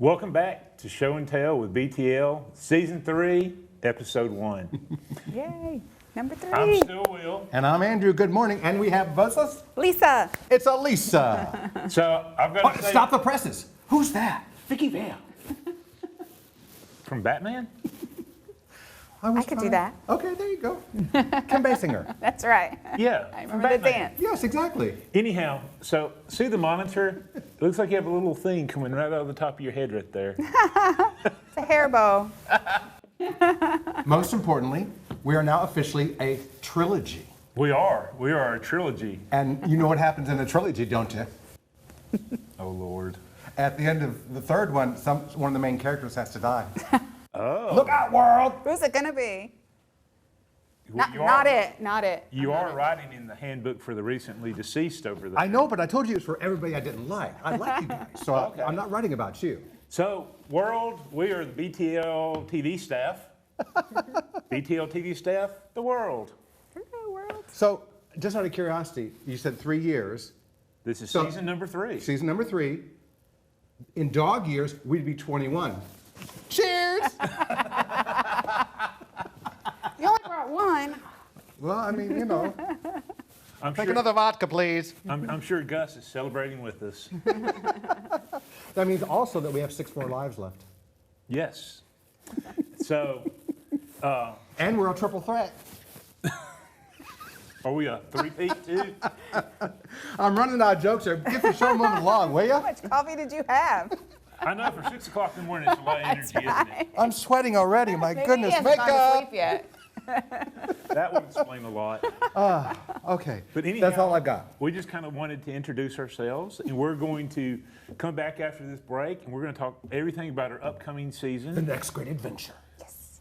Welcome back to Show and Tell with BTL, Season 3, Episode 1. Yay, number 3. I'm still Will. And I'm Andrew. Good morning. And we have versus Lisa. It's Elisa. So I've got to say, Stop the presses. Who's that? Vicky Vale. From Batman? I could do that. Okay, there you go. Kim Basinger. That's right. Yeah. I from remember the Batman. dance. Yes, exactly. Anyhow, so see the monitor? It looks like you have a little thing coming right out of the top of your head right there. It's a hair bow. Most importantly, we are now officially a trilogy. We are a trilogy. And you know what happens in a trilogy, don't you? Oh, Lord. At the end of the third one, one of the main characters has to die. Oh. Look out, world! Who's it gonna be? Well, Not it. You are writing in the handbook for the recently deceased over there. I know, but I told you it's for everybody I didn't like. I like you guys, so Okay. I'm not writing about you. So, world, we are the BTL TV staff. BTL TV staff, the world. World. So, just out of curiosity, you said 3 years. This is So- season number 3. Season number 3. In dog years, we'd be 21. Cheers! You only brought one. Well, I mean, you know. I'm Take sure, another vodka, please. I'm sure Gus is celebrating with us. That means also that we have 6 more lives left. Yes. So, And we're a triple threat. are we a three-peat too? I'm running out of jokes here. Get the show moving along, will How you? much coffee did you have? I know for 6 o'clock in the morning it's a lot of energy, isn't it? I'm sweating already. My Maybe goodness, he hasn't gone to makeup. sleep yet. That would explain a lot. Okay, But anyhow, that's all I've got. We just kind of wanted to introduce ourselves, and we're going to come back after this break, and we're going to talk everything about our upcoming The season next great adventure.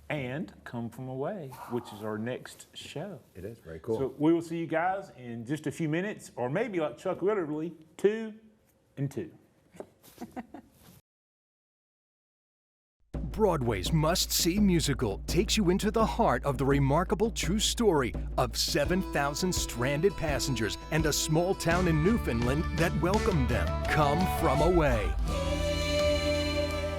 and Come From Away, which is our next show. It is very cool. So we will see you guys in just a few minutes, or maybe like Chuck, literally 2 and 2. Broadway's must-see musical takes you into the heart of the remarkable true story of 7,000 stranded passengers and a small town in Newfoundland that welcomed them. Come From Away.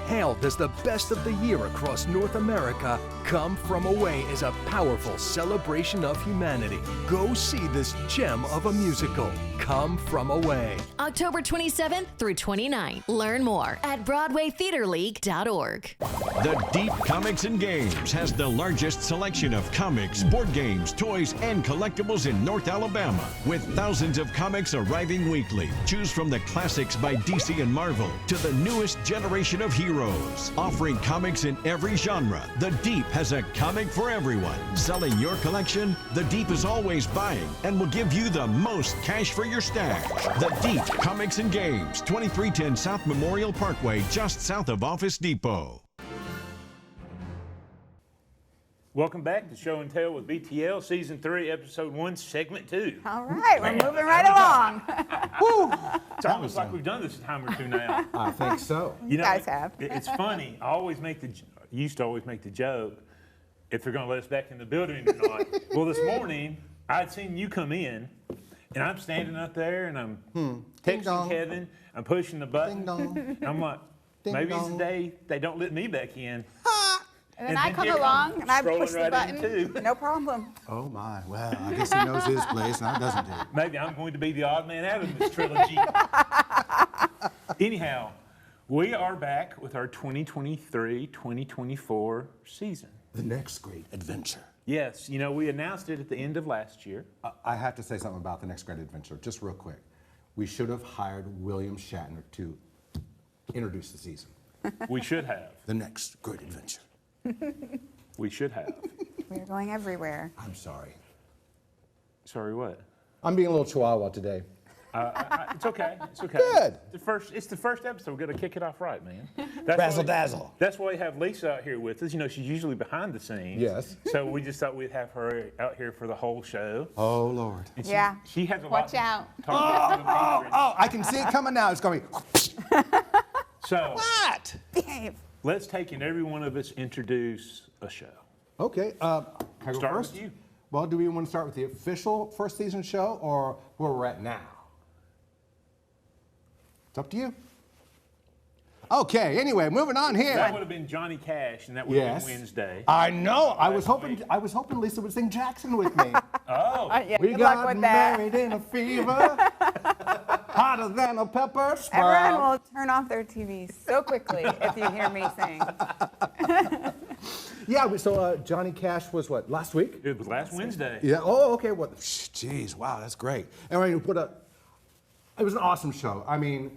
Hailed as the best of the year across North America, Come From Away is a powerful celebration of humanity. Go see this gem of a musical, Come From Away. October 27th through 29th. Learn more at BroadwayTheaterLeague.org. The Deep Comics and Games has the largest selection of comics, board games, toys, and collectibles in North Alabama. With thousands of comics arriving weekly, choose from the classics by DC and Marvel to the newest generation of heroes. Offering comics in every genre, The Deep has a comic for everyone. Selling your collection, The Deep is always buying and will give you the most cash for your stash. The Deep Comics and Games, 2310 South Memorial Parkway, just south of Office Depot. Welcome back to Show and Tell with BTL, Season 3, Episode 1, Segment 2. All right, we're moving right along. It's almost like we've done this a time or two now. I think so. You know, guys have. It's funny. I always used to always make the joke if they're going to let us back in the building or not. Well, this morning I'd seen you come in, and I'm standing up there and I'm texting dong. Kevin. I'm pushing the button. Ding dong. And I'm like, Ding maybe it's dong. the day they don't let me back in. And then I then come here along comes and I strolling push the right in, button. too. No problem. Oh my, well, I guess he knows his place and I doesn't do. Maybe I'm going to be the odd man out of this trilogy. Anyhow, we are back with our 2023-2024 season. The next great adventure. Yes, you know, we announced it at the end of last year. I have to say something about the next great adventure, just real quick. We should have hired William Shatner to introduce the season. We should have. The next great adventure. We should have. We're going everywhere. I'm sorry. Sorry, what? I'm being a little chihuahua today. It's okay. It's okay. Good. It's the first episode. We're going to kick it off right, man. That's Razzle why- dazzle. That's why we have Lisa out here with us. You know, she's usually behind the scenes. Yes. So we just thought we'd have her out here for the whole show. Oh, Lord. And Yeah. She has a Watch lot out. to talk about. Oh, I can see it coming now. It's going to be. So What? Behave. let's take and every one of us introduce a show. Okay. Can I go Start first? with you. Well, do we want to start with the official first season show or where we're at now? It's up to you. Okay, anyway, moving on here. That would have been Johnny Cash, and that would have Yes. been Wednesday. I know. I was Last week. hoping Lisa would sing Jackson with me. Oh, Yeah, We good luck got with that. married in a fever, hotter than a pepper sprout. Everyone will turn off their TVs so quickly if you hear me sing. Yeah, so Johnny Cash was what, last week? it was last Wednesday. Yeah. Oh, okay. Well, geez, wow, that's great. And I mean, it was an awesome show. I mean,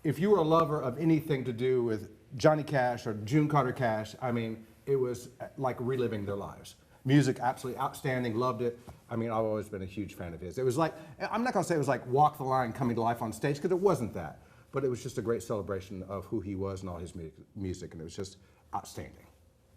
if you were a lover of anything to do with Johnny Cash or June Carter Cash, I mean, it was like reliving their lives. Music, absolutely outstanding. Loved it. I mean, I've always been a huge fan of his. It was like, I'm not going to say it was like Walk the Line coming to life on stage, because it wasn't that. But it was just a great celebration of who he was and all his music, and it was just outstanding.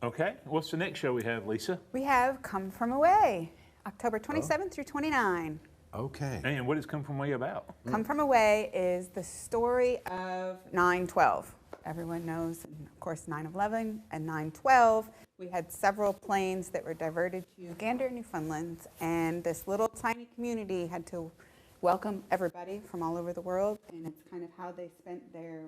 Okay, what's the next show we have, Lisa? We have Come From Away, October 27th through 29. Okay. And what has Come From Way about? Come From Away is the story of 9/12. Everyone knows, of course, 9/11 and 9/12. We had several planes that were diverted to Gander, Newfoundland, and this little tiny community had to welcome everybody from all over the world, and it's kind of how they spent their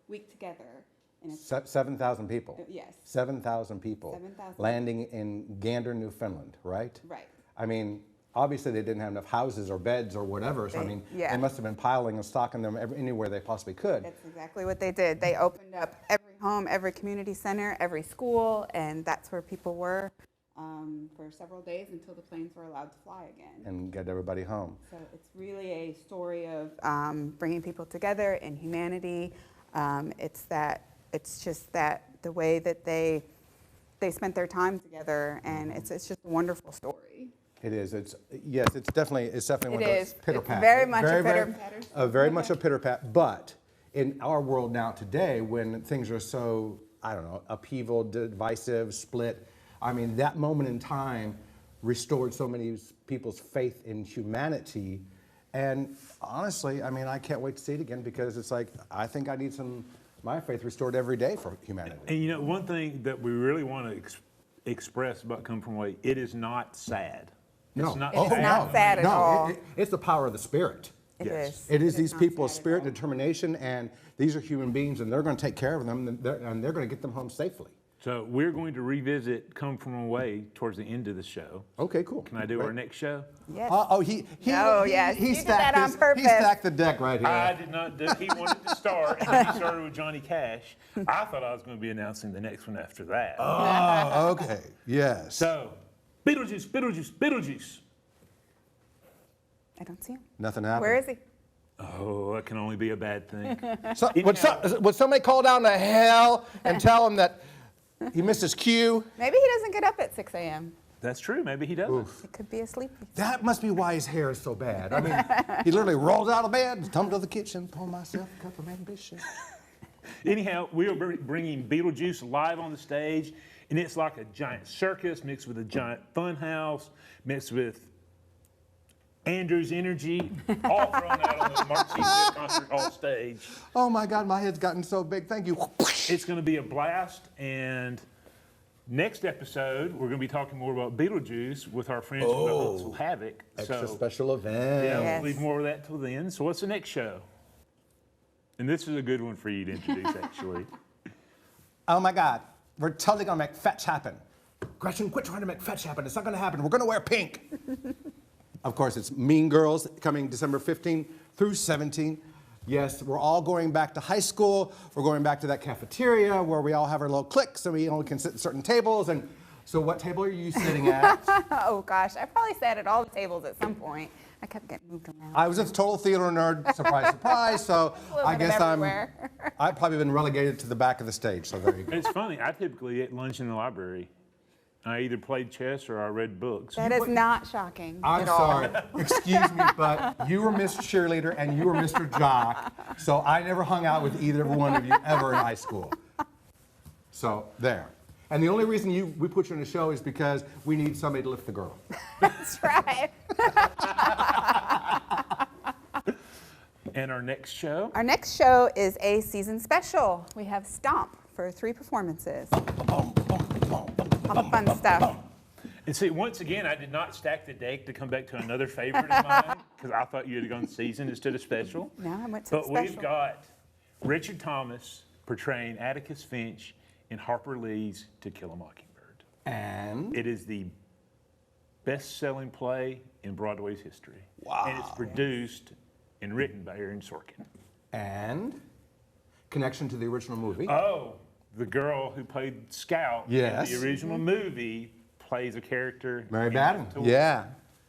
week together. And it's 7,000 people. Yes. 7,000 people 7,000. landing in Gander, Newfoundland, right? Right. I mean, obviously they didn't have enough houses or beds or whatever, so I mean, Yeah. they must have been piling and stocking them anywhere they possibly could. That's exactly what they did. They opened up every home, every community center, every school, and that's where people were for several days until the planes were allowed to fly again. And get everybody home. So it's really a story of bringing people together in humanity. It's just that the way that they spent their time together, and it's just a wonderful story. It is. It's definitely one of It those is. pitter It's pat. very much a pitter-patter. Very much a pitter pat. But in our world now today, when things are so, I don't know, upheaval, divisive, split, I mean, that moment in time restored so many people's faith in humanity. And honestly, I mean, I can't wait to see it again, because it's like, I think I need my faith restored every day for humanity. And you know, one thing that we really want to express about Come From Away, it is not sad. No. It's not It's sad. not sad at No, all. it's the power of the Spirit. It Yes. is. It is these not people's sad at spirit all. and determination, and these are human beings, and they're going to take care of them, and they're going to get them home safely. So we're going to revisit Come From Away towards the end of the show. Okay, cool. Can I do our next show? Yes. He you did that on purpose. He stacked the deck right here. I did not do. He wanted to start, and then he started with Johnny Cash. I thought I was going to be announcing the next one after that. Oh, okay. Yes. So, Beetlejuice, Beetlejuice, Beetlejuice. I don't see him. Nothing happened. Where is he? Oh, that can only be a bad thing. Would somebody call down to hell and tell him that he missed his cue? Maybe he doesn't get up at 6 a.m. That's true. Maybe he doesn't. He could be asleep. That must be why his hair is so bad. I mean, he literally rolls out of bed, tumbles to the kitchen, pour myself a cup of ambition. Anyhow, we are bringing Beetlejuice live on the stage, and it's like a giant circus mixed with a giant fun house, mixed with Andrew's energy, all thrown out on the Mark concert hall stage. Oh my God, my head's gotten so big. Thank you. It's going to be a blast, and next episode, we're going to be talking more about Beetlejuice with our friends from the Huntsville Havoc. Extra So, special event. yeah, Yes. we'll leave more of that till then. So what's the next show? And this is a good one for you to introduce, actually. Oh my God, we're totally gonna make fetch happen. Gretchen, quit trying to make fetch happen. It's not gonna happen. We're gonna wear pink. Of course, it's Mean Girls coming December 15 through 17. Yes, we're all going back to high school. We're going back to that cafeteria where we all have our little cliques and we only can sit at certain tables. And so what table are you sitting at? Oh gosh, I probably sat at all the tables at some point. I kept getting moved around. I was a total theater nerd, surprise, surprise. So little I bit guess everywhere. I've probably been relegated to the back of the stage. So there you go. It's funny. I typically ate lunch in the library. I either played chess or I read books. That is not shocking I'm at all. sorry, excuse me, but you were Mr. Cheerleader and you were Mr. Jock, so I never hung out with either one of you ever in high school. So there. And the only reason we put you in a show is because we need somebody to lift the girl. That's right. And our next show? Our next show is a season special. We have Stomp for 3 performances. All the fun stuff. And see, once again, I did not stack the deck to come back to another favorite of mine because I thought you had gone season instead of special. No, I went to But the special. we've got Richard Thomas, portraying Atticus Finch in Harper Lee's To Kill a Mockingbird. And It is the best-selling play in Broadway's history. Wow. And it's produced and written by Aaron Sorkin. and connection to the original movie. Oh, the girl who played Scout Yes. in the original movie plays a character. Mary in Batten. the tour. Yeah.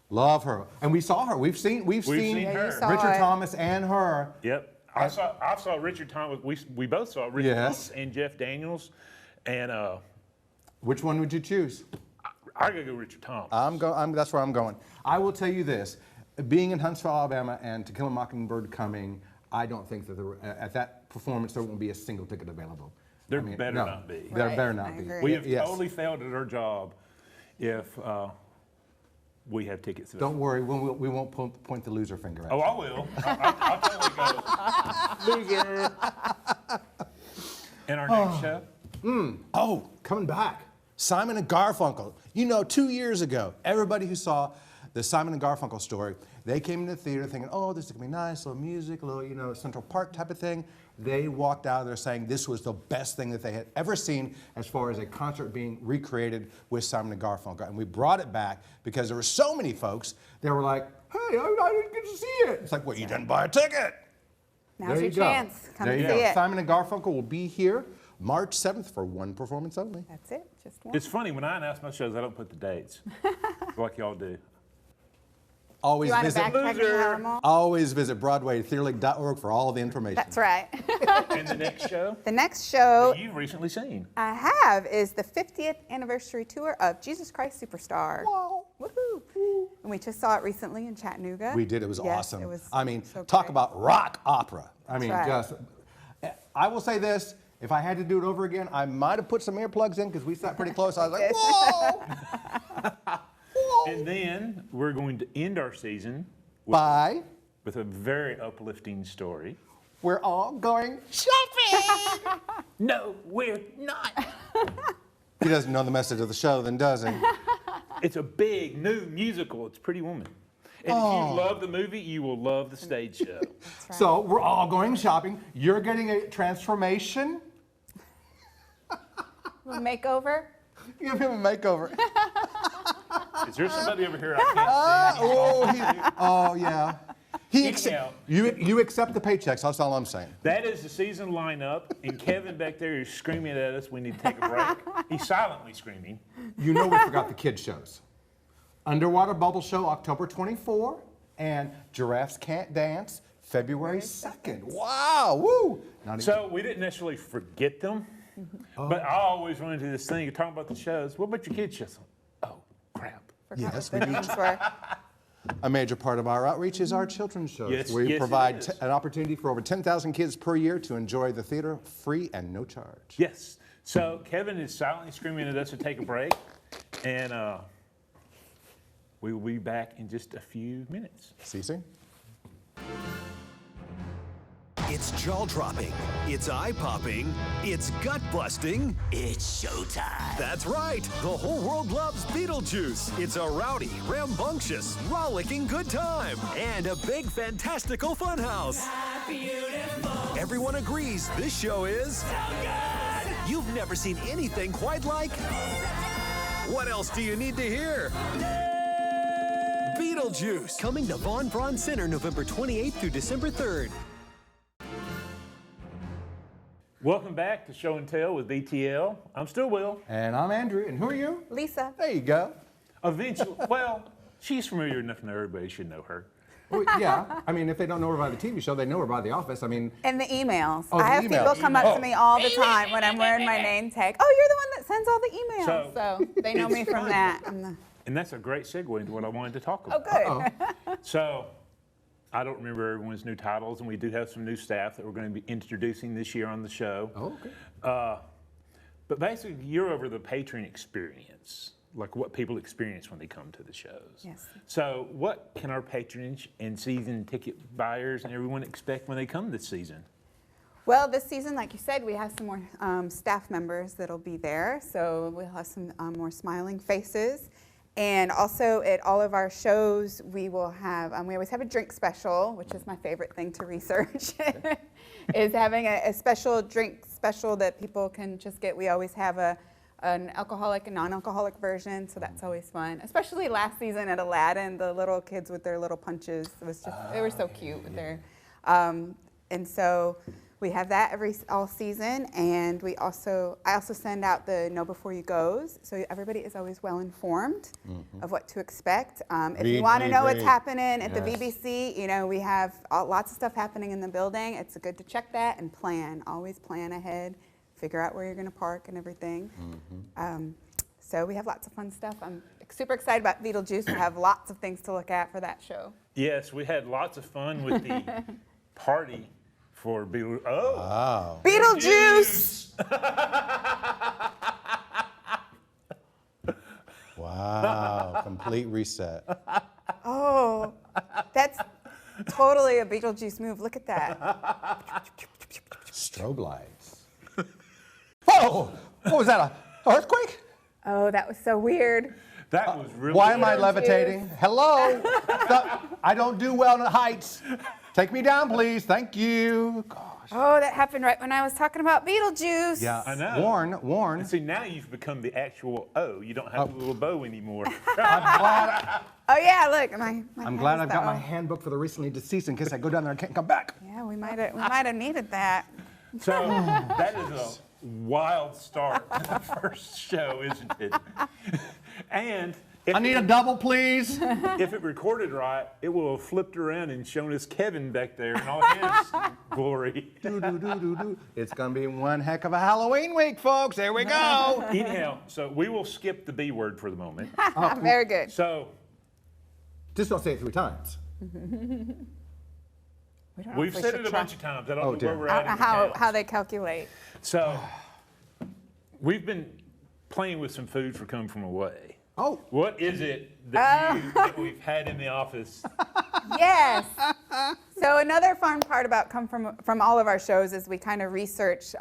Love her. And we saw her. We've seen seen Yeah, you her. saw Richard it. Thomas and her. Yep. I saw Richard Thomas. We both saw Richard Yes. Thomas and Jeff Daniels, and Which one would you choose? I gotta go Richard Thomas. That's where I'm going. I will tell you this: being in Huntsville, Alabama, and To Kill a Mockingbird coming, I don't think that at that performance there won't be a single ticket available. There better no, not be. There Right, better I not be. agree. We have Yes. totally failed at our job if we have tickets available. Don't worry, we won't point the loser finger at Oh, you. I will. I'll totally go. Loser. And our next show. Oh, coming back. Simon and Garfunkel. You know, 2 years ago, everybody who saw the Simon and Garfunkel story, they came into the theater thinking, oh, this is gonna be nice, a little music, a little, Central Park type of thing. They walked out of there saying this was the best thing that they had ever seen as far as a concert being recreated with Simon and Garfunkel. And we brought it back because there were so many folks that were like, hey, I didn't get to see it. It's like, well, you didn't buy a ticket. Now's There your you go. chance. Come There and you see go. it. Simon and Garfunkel will be here March 7th for one performance only. That's it. Just one. It's funny, when I announce my shows, I don't put the dates like y'all do. Always You want to visit, backtrack and tell them all? always visit BroadwayTheaterLeague.org for all the information. That's right. And the next show The next show that you've recently seen. I have is the 50th anniversary tour of Jesus Christ Superstar. Wow. Woohoo! And we just saw it recently in Chattanooga. We did. It was Yes, awesome. It was I mean, so talk great. about rock opera. I mean, right. just. I will say this: if I had to do it over again, I might have put some earplugs in because we sat pretty close. I was like, whoa! Whoa! And then we're going to end our season Bye. with a very uplifting story. We're all going shopping. No, we're not. He doesn't know the message of the show, then, does he? It's a big new musical. It's Pretty Woman. And if you love the movie, you will love the stage show. So we're all going shopping. You're getting a transformation. Makeover. Give him a makeover. Is there somebody over here I can't see? Oh yeah. He Kick me out. you accept the paychecks. That's all I'm saying. That is the season lineup, and Kevin back there is screaming at us. We need to take a break. He's silently screaming. You know we forgot the kid shows. Underwater Bubble Show, October 24, and Giraffes Can't Dance, February 2nd. Wow, woo! Not even- So we didn't necessarily forget them, but I always run into this thing. You're talking about the shows. What about your kids' shows? Oh, crap. yes, The we do. names were. A major part of our outreach is our children's shows. Yes, we yes, it provide is. an opportunity for over 10,000 kids per year to enjoy the theater free and no charge. Yes. So Kevin is silently screaming at us to take a break, and we will be back in just a few minutes. Cece? It's jaw-dropping, it's eye-popping, it's gut-busting. It's showtime. That's right. The whole world loves Beetlejuice. It's a rowdy, rambunctious, rollicking good time and a big, fantastical funhouse. Everyone agrees this show is so good. You've never seen anything quite like. What else do you need to hear? Beetlejuice, coming to Von Braun Center November 28th through December 3rd. Welcome back to Show and Tell with BTL. I'm still Will. And I'm Andrew, and who are you? Lisa. There you go. Eventually, well, she's familiar enough now everybody should know her. Well, yeah, I mean, if they don't know her by the TV show, they know her by The Office. I mean, And the emails. Oh, the I have emails. people come up to me all the time when I'm wearing my name tag. Oh, you're the one that sends all the emails. So they know it's me from fun. that. And that's a great segue into what I wanted to talk Oh, about. good. So, I don't remember everyone's new titles, and we do have some new staff that we're going to be introducing this year on the show. oh, okay. But basically, you're over the patron experience, like what people experience when they come to the shows. Yes. So, what can our patronage and season ticket buyers and everyone expect when they come this season? Well, this season, like you said, we have some more staff members that'll be there. So we'll have some more smiling faces. And also at all of our shows, we will have, we always have a drink special, which is my favorite thing to research, is having a special drink special that people can just get. We always have an alcoholic and non-alcoholic version, so that's always fun. Especially last season at Aladdin, the little kids with their little punches, it was just, they were so cute with their, and so we have that all season, and I also send out the Know Before You Goes, so everybody is always well informed of what to expect. If you want to know what's happening at the BBC, you know, we have lots of stuff happening in the building. It's good to check that and plan. Always plan ahead, figure out where you're going to park and everything. So we have lots of fun stuff. I'm super excited about Beetlejuice. We have lots of things to look at for that show. Yes, we had lots of fun with the party for Beetlejuice. Oh, Wow. Beetlejuice! Wow. Complete reset. Oh, that's totally a Beetlejuice move. Look at that. Strobe lights. Whoa! What was that? An earthquake? Oh, that was so weird. that was really Why am I Beetlejuice. levitating? Hello? I don't do well in heights. Take me down, please. Thank you. Gosh. Oh, that happened right when I was talking about Beetlejuice. Yeah. I know. Warn. And see, now you've become the actual O. You don't have the little bow anymore. I'm glad, Oh yeah, look, my I'm glad I've got my hand. handbook for the recently deceased in case I go down there and can't come back. Yeah, we might have needed that. So that is a wild start to the first show, isn't it? And if, I need a double, please. if it recorded right, it will have flipped around and shown us Kevin back there in all his glory. It's going to be one heck of a Halloween week, folks. There we go. Anyhow, so we will skip the B word for the moment. Very good. So Just don't say it 3 times. We don't know we've if we said should it a try. bunch of times. I don't Oh, know dear. where we're at. in the How counts. they calculate. So we've been playing with some food for come from away. Oh, What is it that we've had in the office? Yes. So another fun part about come from all of our shows is we kind of research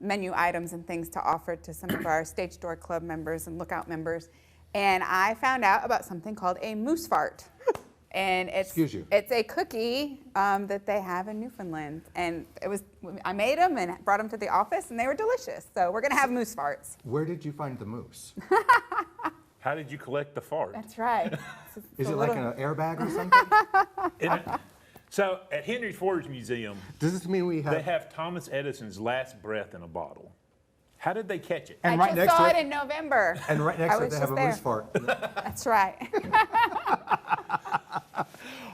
menu items and things to offer to some of our Stage Door Club members and Lookout members. And I found out about something called a moose fart. And Excuse you. it's a cookie that they have in Newfoundland. And I made them and brought them to the office, and they were delicious. So we're going to have moose farts. where did you find the moose? How did you collect the fart? That's right. Is it like an airbag or something? So at Henry Ford's Museum, Does this mean we they have? have Thomas Edison's last breath in a bottle. How did they catch it? And I right just next saw to it in November. And right next I to it, was they have a just moose there. fart. That's right.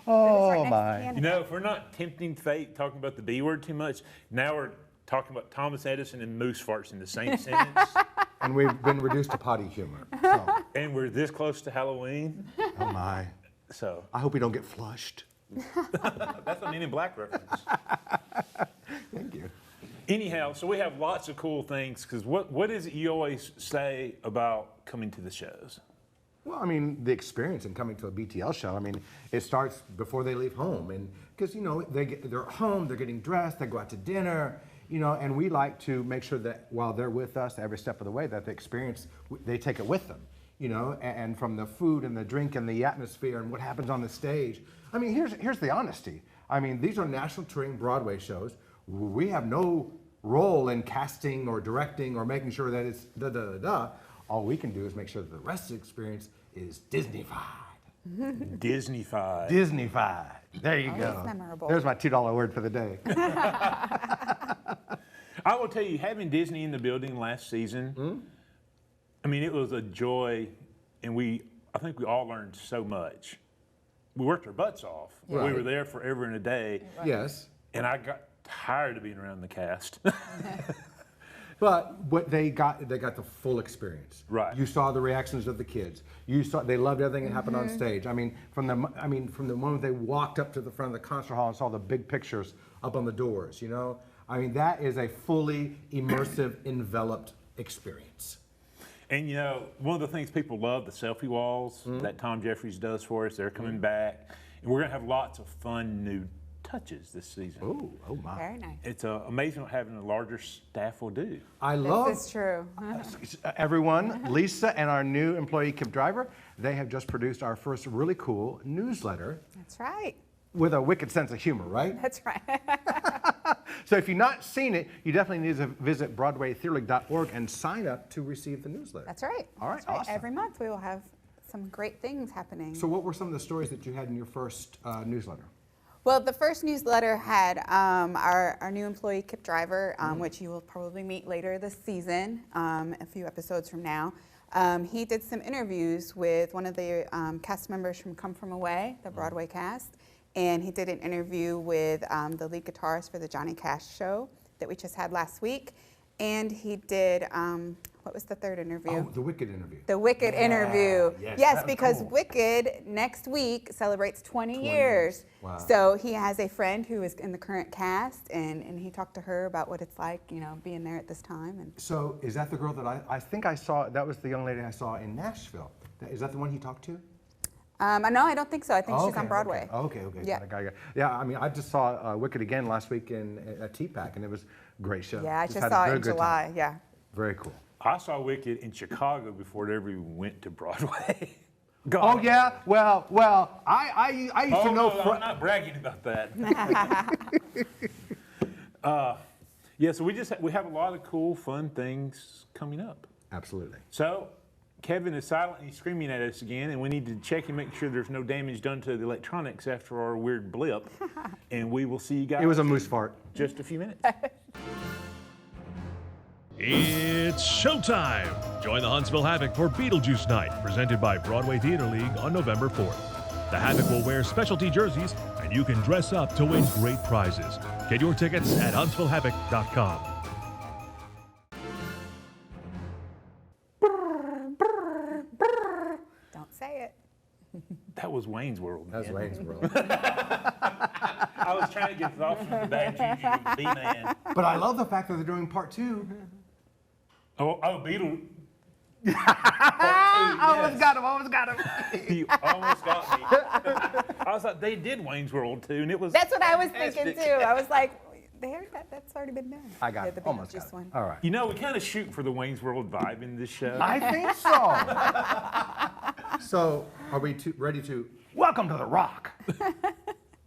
Oh my! You know, if we're not tempting fate talking about the B word too much, now we're talking about Thomas Edison and moose farts in the same sentence, And we've been reduced to potty humor. So, and we're this close to Halloween. oh my! So I hope we don't get flushed. that's a Men in Black reference. Thank you. Anyhow, so we have lots of cool things, because what is it you always say about coming to the shows? Well, I mean, the experience in coming to a BTL show, I mean, it starts before they leave home. And because, you know, they're home, they're getting dressed, they go out to dinner, you know, and we like to make sure that while they're with us every step of the way, that the experience, they take it with them, you know, and from the food and the drink and the atmosphere and what happens on the stage. I mean, here's the honesty. I mean, these are national touring Broadway shows. We have no role in casting or directing or making sure that it's da-da-da-da. All we can do is make sure that the rest of the experience is Disney-fied. Disney-fied. Disney-fied. There you Always go. memorable. There's my $2 word for the day. I will tell you, having Disney in the building last season, I mean, it was a joy, and I think we all learned so much. We worked our butts off. Right. We were there forever and a day, Yes. and I got tired of being around the cast. But what they got the full experience. Right. You saw the reactions of the kids. You saw they loved everything that happened on stage. I mean, from the moment they walked up to the front of the concert hall and saw the big pictures up on the doors, you know. I mean, that is a fully immersive, enveloped experience. And you know, one of the things people love, the selfie walls that Tom Jeffries does for us, they're coming back. And we're gonna have lots of fun new touches this season. Oh my. Very nice. It's amazing what having a larger staff will do. I love This is true. everyone, Lisa and our new employee, Kip Driver, they have just produced our first really cool newsletter That's right. with a wicked sense of humor, right? That's right. So if you've not seen it, you definitely need to visit BroadwayTheaterLeague.org and sign up to receive the newsletter. That's right. All right, That's right. awesome. Every month we will have some great things happening. So what were some of the stories that you had in your first newsletter? Well, the first newsletter had our new employee, Kip Driver, which you will probably meet later this season, a few episodes from now. He did some interviews with one of the cast members from Come From Away, the Broadway cast, and he did an interview with the lead guitarist for the Johnny Cash show that we just had last week. And he did, what was the third interview? Oh, the Wicked interview. The Wicked interview. yes, Yes, that was because cool. Wicked next week celebrates 20 years. years. Wow. So he has a friend who is in the current cast, and he talked to her about what it's like, being there at this time. And So is that the girl that I think I saw, that was the young lady I saw in Nashville. Is that the one he talked to? no, I don't think so. I think she's Okay, on Broadway. Okay. Yeah. Got it. Yeah, I mean, I just saw Wicked again last week at TPAC, and it was a great show. Yeah, I Just just had a saw it very in good time. July. Yeah. Very cool. I saw Wicked in Chicago before it ever even went to Broadway. Oh yeah, well, I used Oh, to know. no, I'm not bragging about that. Yeah, so we have a lot of cool, fun things coming up. Absolutely. So Kevin is silently screaming at us again, and we need to check and make sure there's no damage done to the electronics after our weird blip. And we will see you guys It was a moose fart. in just a few minutes. It's showtime! Join the Huntsville Havoc for Beetlejuice Night, presented by Broadway Theater League on November 4th. The Havoc will wear specialty jerseys, and you can dress up to win great prizes. Get your tickets at HuntsvilleHavoc.com. Don't say it. That was Wayne's World. That's man. Wayne's World. I was trying to get it off from the bad juju of the B-Man. But I love the fact that they're doing part 2. Oh, Beetle. Almost got him. You almost got me. I was like, they did Wayne's World too, and it was. That's what I was thinking fantastic. too. I was like, that's already been done. I got Yeah, it. the Almost Beetlejuice got it. one. All right. You know, we kind of shoot for the Wayne's World vibe in this show. I think so. So, are we ready to welcome to the Rock?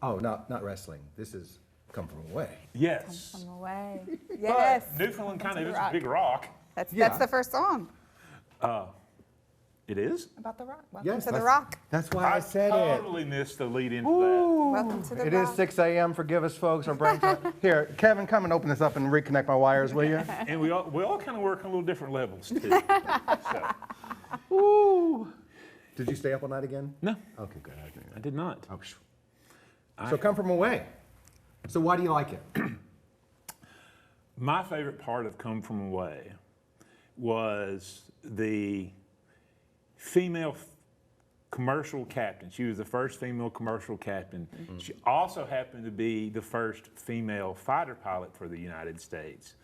Oh, not wrestling. This is Come From Away. Yes. Come away. But Yes. Newfoundland kind of the is a rock. big rock. That's Yeah. the first song It is? about the rock. Welcome Yes, to the that's- rock. That's why I said it. totally missed the lead into Welcome to the It rock. is 6 a.m. Forgive us, folks. Our brain time. Here, Kevin, come and open this up and reconnect my wires, will you? that. And we all kind of work on little different levels too. So, Ooh. Did you stay up all night again? no, Okay, good. I did not. Oh, phew. So Come From Away. So why do you like it? My favorite part of Come From Away was the female commercial captain. She was the first female commercial captain. She also happened to be the first female fighter pilot for the United States.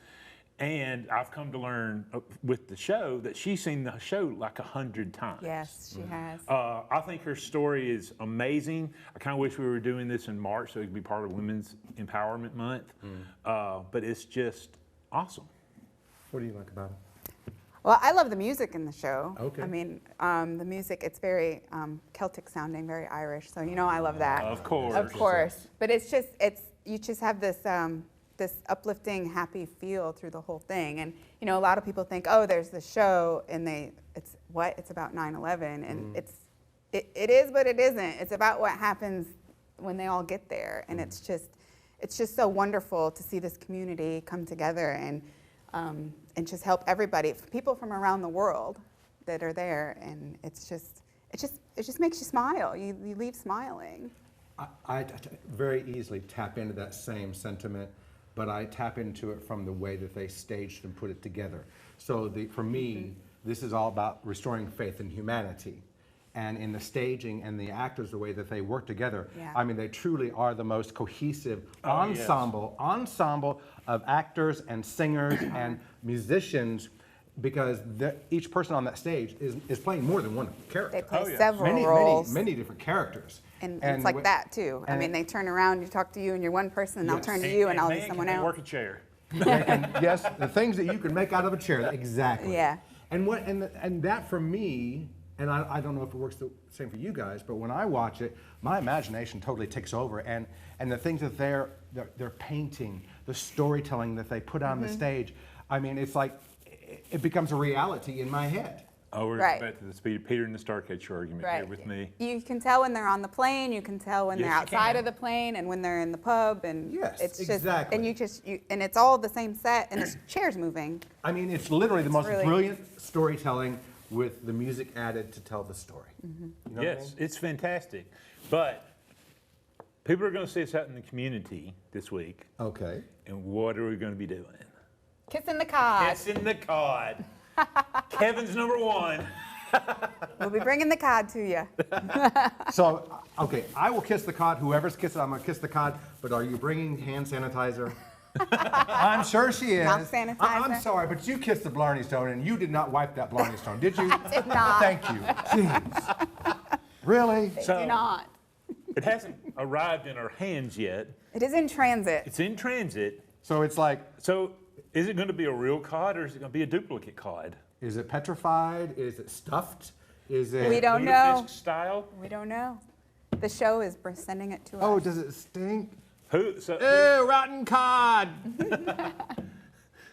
And I've come to learn with the show that she's seen the show like 100 times. Yes, she has. I think her story is amazing. I kind of wish we were doing this in March so it could be part of Women's Empowerment Month. But it's just awesome. What do you like about it? Well, I love the music in the show. Okay. I mean, the music, it's very Celtic sounding, very Irish. So, I love that. Of course. Of course. But you just have this uplifting, happy feel through the whole thing. And, a lot of people think, oh, there's the show and it's about 9/11. And it is, but it isn't. It's about what happens when they all get there. And it's just so wonderful to see this community come together and just help everybody, people from around the world that are there, and it just makes you smile. You leave smiling. I very easily tap into that same sentiment, but I tap into it from the way that they staged and put it together. So for me, this is all about restoring faith in humanity. And in the staging and the actors, the way that they work together, Yeah. I mean, they truly are the most cohesive Oh, yes. ensemble of actors and singers and musicians because each person on that stage is playing more than one character. They play Oh, yeah. several roles. Many different characters. And it's like that too. I mean, they turn around, you talk to you, and you're one person, and I'll Yes. turn to you, and I'll be man, someone can else. work a chair. And yes, the things that you can make out of a chair, exactly. Yeah. And that for me, and I don't know if it works the same for you guys, but when I watch it, my imagination totally takes over, and the things that they're painting, the storytelling that they put on the stage, I mean, it's like it becomes a reality in my head. Oh, we're Right. back to the speed Peter and the Starcatcher argument here with me. You can tell when they're on the plane. You can tell when Yes, they're you outside can. of the plane, and when they're in the pub, and Yes, it's just exactly. and it's all the same set, and the chairs moving. I mean, it's literally the most really- brilliant storytelling with the music added to tell the story. You know what I Yes, mean? it's fantastic. But people are going to see us out in the community this week. Okay. And what are we going to be doing? Kissing the cod. Kissing the cod. Kevin's number one. We'll be bringing the cod to you. So, okay, I will kiss the cod. Whoever's kissing, I'm gonna kiss the cod. But are you bringing hand sanitizer? I'm sure she is. Mouth sanitizer. I'm sorry, but you kissed the Blarney Stone, and you did not wipe that Blarney Stone, did you? I did not. Thank you. Jeez. Really? Do not. It hasn't arrived in our hands yet. It is in transit. It's in transit. So it's like, So is it going to be a real cod or is it going to be a duplicate cod? is it petrified? Is it stuffed? Is it? We don't know. Lutefisk style? We don't know. The show is sending it to Oh, us. does it stink? Who, Rotten cod.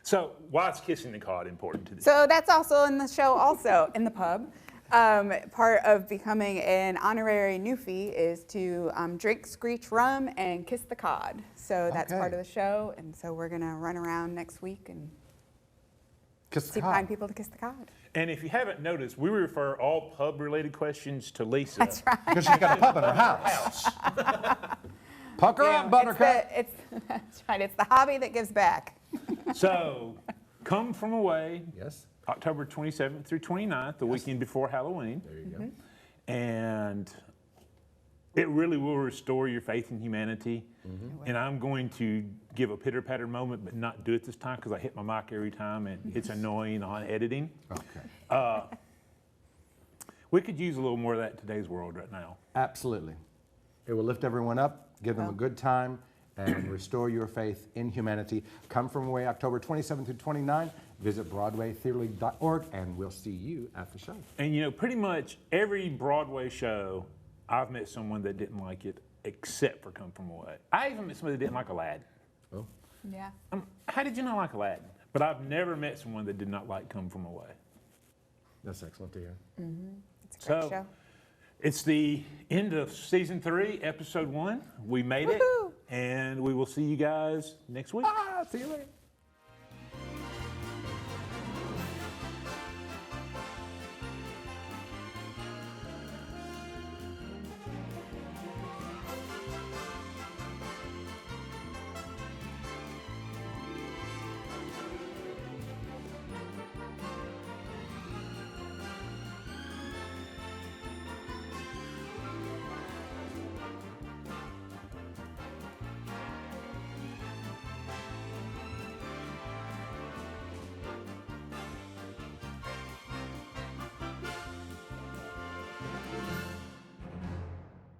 so why is kissing the cod important to this? So that's also in the show, also in the pub. Part of becoming an honorary newfie is to drink screech rum and kiss the cod. So that's part of the show, and so we're gonna run around next week and Kiss the see cod. find people to kiss the cod. And if you haven't noticed, we refer all pub-related questions to Lisa. That's right. Because she's got a pub in her house. Pucker up, Buttercup. That's right. It's the hobby that gives back. So come from away. Yes. October 27th through 29th, the weekend before Halloween. There you go. And it really will restore your faith in humanity. And I'm going to give a pitter-patter moment, but not do it this time because I hit my mic every time and it's annoying on editing. Okay. We could use a little more of that in today's world right now. Absolutely. It will lift everyone up, give them a good time, and restore your faith in humanity. Come From Away, October 27th through 29. Visit BroadwayTheaterLeague.org, and we'll see you at the show. And you know, pretty much every Broadway show, I've met someone that didn't like it, except for Come From Away. I even met somebody that didn't like Aladdin. Oh. Yeah. How did you not like Aladdin? But I've never met someone that did not like Come From Away. That's excellent to hear. It's a great So, show. it's the end of season 3, episode 1. We made it, Woohoo! and we will see you guys next week. See you later.